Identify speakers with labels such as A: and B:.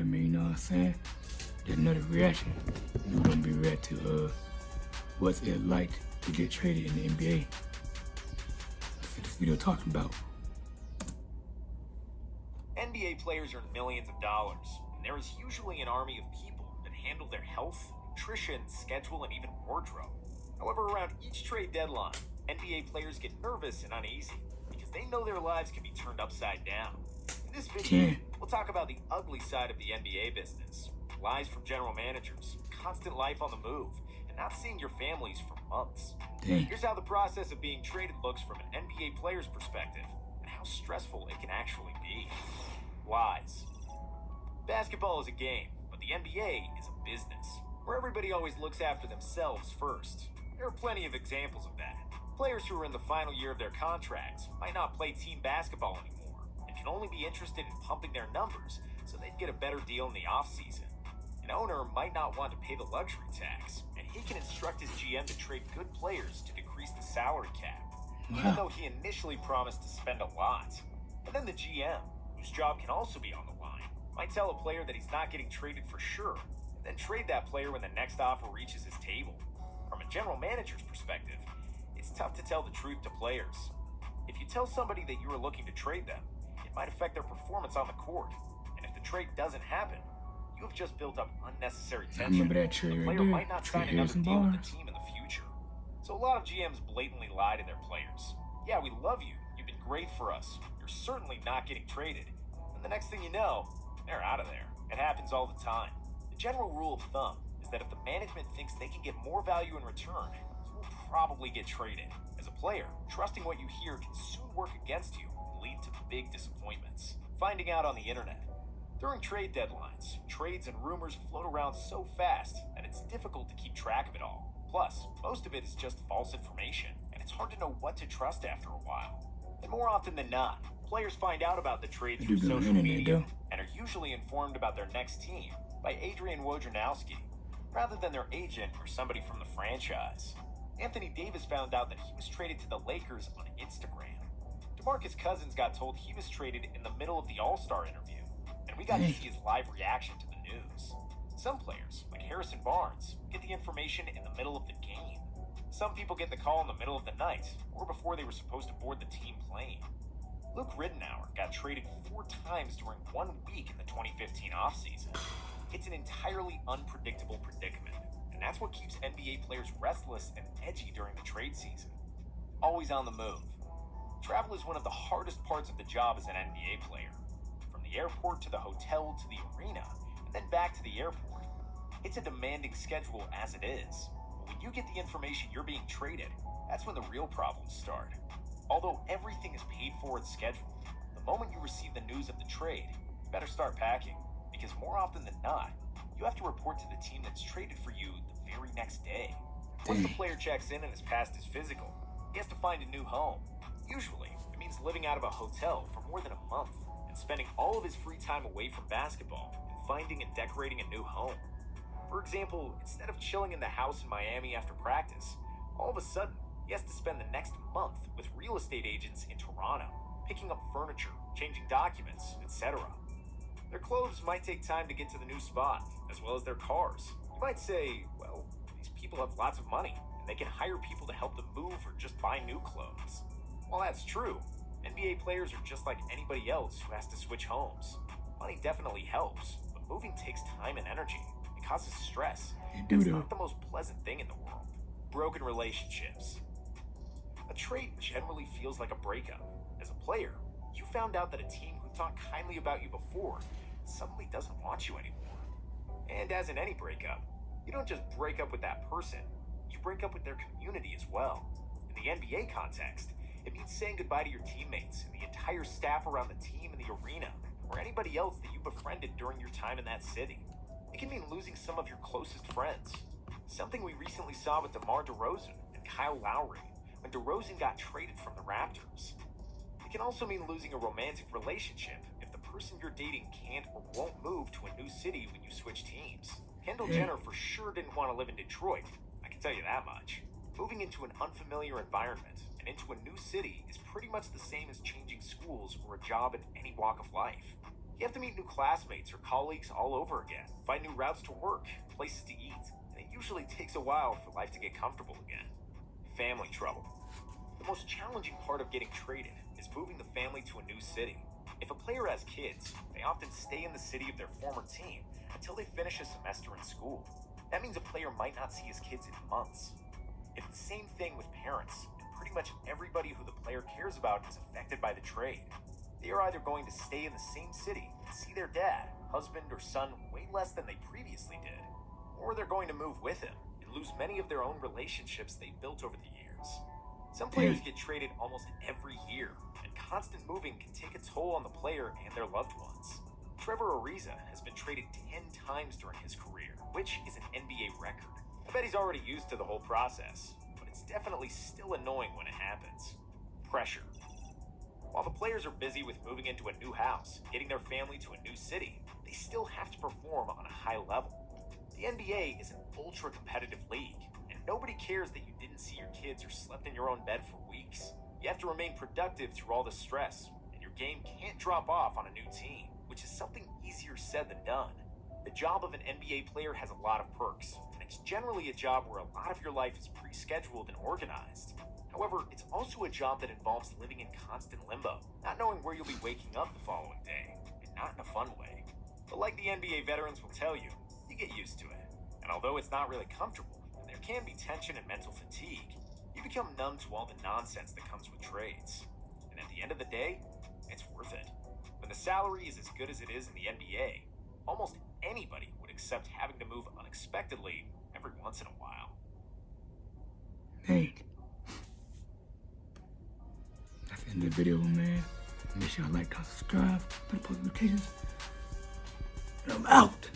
A: I mean, you know what I'm saying? There's another reaction. We're gonna be react to what's it like to get traded in the NBA. That's what this video talking about.
B: NBA players earn millions of dollars, and there is usually an army of people that handle their health, nutrition, schedule, and even wardrobe. However, around each trade deadline, NBA players get nervous and uneasy because they know their lives can be turned upside down. In this video, we'll talk about the ugly side of the NBA business, lies from general managers, constant life on the move, and not seeing your families for months. Here's how the process of being traded looks from an NBA player's perspective, and how stressful it can actually be. Lies. Basketball is a game, but the NBA is a business, where everybody always looks after themselves first. There are plenty of examples of that. Players who are in the final year of their contracts might not play team basketball anymore, and can only be interested in pumping their numbers so they'd get a better deal in the offseason. An owner might not want to pay the luxury tax, and he can instruct his GM to trade good players to decrease the salary cap, even though he initially promised to spend a lot. And then the GM, whose job can also be on the line, might tell a player that he's not getting traded for sure, and then trade that player when the next offer reaches his table. From a general manager's perspective, it's tough to tell the truth to players. If you tell somebody that you are looking to trade them, it might affect their performance on the court, and if the trade doesn't happen, you have just built up unnecessary tension.
A: I remember that trade
B: the
A: right
B: player
A: there.
B: might not sign another deal with the team in the future. So a lot of GMs blatantly lie to their players. Yeah, we love you. You've been great for us. You're certainly not getting traded. And the next thing you know, they're out of there. It happens all the time. The general rule of thumb is that if the management thinks they can get more value in return, you will probably get traded. As a player, trusting what you hear can soon work against you and lead to big disappointments. Finding out on the internet. During trade deadlines, trades and rumors float around so fast that it's difficult to keep track of it all. Plus, most of it is just false information, and it's hard to know what to trust after a while. And more often than not, players find out about the trade through social media and are usually informed about their next team by Adrian Wojnarowski, rather than their agent or somebody from the franchise. Anthony Davis found out that he was traded to the Lakers on Instagram. DeMarcus Cousins got told he was traded in the middle of the All-Star interview, and we got to see his live reaction to the news. Some players, like Harrison Barnes, get the information in the middle of the game. Some people get the call in the middle of the night, or before they were supposed to board the team plane. Luke Riddenauer got traded 4 times during 1 week in the 2015 offseason. It's an entirely unpredictable predicament, and that's what keeps NBA players restless and edgy during the trade season. Always on the move. Travel is one of the hardest parts of the job as an NBA player. From the airport to the hotel to the arena, and then back to the airport. It's a demanding schedule as it is, but when you get the information you're being traded, that's when the real problems start. Although everything is paid for and scheduled, the moment you receive the news of the trade, you better start packing, because more often than not, you have to report to the team that's traded for you the very next day. Once the player checks in and has passed his physical, he has to find a new home. Usually, it means living out of a hotel for more than a month, and spending all of his free time away from basketball and finding and decorating a new home. For example, instead of chilling in the house in Miami after practice, all of a sudden, he has to spend the next month with real estate agents in Toronto, picking up furniture, changing documents, etc. Their clothes might take time to get to the new spot, as well as their cars. You might say, well, these people have lots of money, and they can hire people to help them move or just buy new clothes. While that's true, NBA players are just like anybody else who has to switch homes. Money definitely helps, but moving takes time and energy. It causes stress. It's not the most pleasant thing in the world. Broken relationships. A trade generally feels like a breakup. As a player, you found out that a team who thought kindly about you before suddenly doesn't want you anymore. And as in any breakup, you don't just break up with that person, you break up with their community as well. In the NBA context, it means saying goodbye to your teammates and the entire staff around the team in the arena, or anybody else that you befriended during your time in that city. It can mean losing some of your closest friends. Something we recently saw with DeMar DeRozan and Kyle Lowry when DeRozan got traded from the Raptors. It can also mean losing a romantic relationship if the person you're dating can't or won't move to a new city when you switch teams. Kendall Jenner for sure didn't want to live in Detroit, I can tell you that much. Moving into an unfamiliar environment and into a new city is pretty much the same as changing schools or a job in any walk of life. You have to meet new classmates or colleagues all over again, find new routes to work, places to eat, and it usually takes a while for life to get comfortable again. Family trouble. The most challenging part of getting traded is moving the family to a new city. If a player has kids, they often stay in the city of their former team until they finish a semester in school. That means a player might not see his kids in months. It's the same thing with parents, and pretty much everybody who the player cares about is affected by the trade. They are either going to stay in the same city and see their dad, husband, or son way less than they previously did, or they're going to move with him and lose many of their own relationships they built over the years. Some players get traded almost every year, and constant moving can take a toll on the player and their loved ones. Trevor Ariza has been traded 10 times during his career, which is an NBA record. I bet he's already used to the whole process, but it's definitely still annoying when it happens. Pressure. While the players are busy with moving into a new house, getting their family to a new city, they still have to perform on a high level. The NBA is an ultra-competitive league, and nobody cares that you didn't see your kids or slept in your own bed for weeks. You have to remain productive through all the stress, and your game can't drop off on a new team, which is something easier said than done. The job of an NBA player has a lot of perks, and it's generally a job where a lot of your life is pre-scheduled and organized. However, it's also a job that involves living in constant limbo, not knowing where you'll be waking up the following day, and not in a fun way. But like the NBA veterans will tell you, you get used to it. And although it's not really comfortable, and there can be tension and mental fatigue, you become numb to all the nonsense that comes with trades. And at the end of the day, it's worth it. When the salary is as good as it is in the NBA, almost anybody would accept having to move unexpectedly every once in a while.
A: Hey. That's the end of the video, man. Make sure y'all like, comment, subscribe, turn post notifications. And I'm out.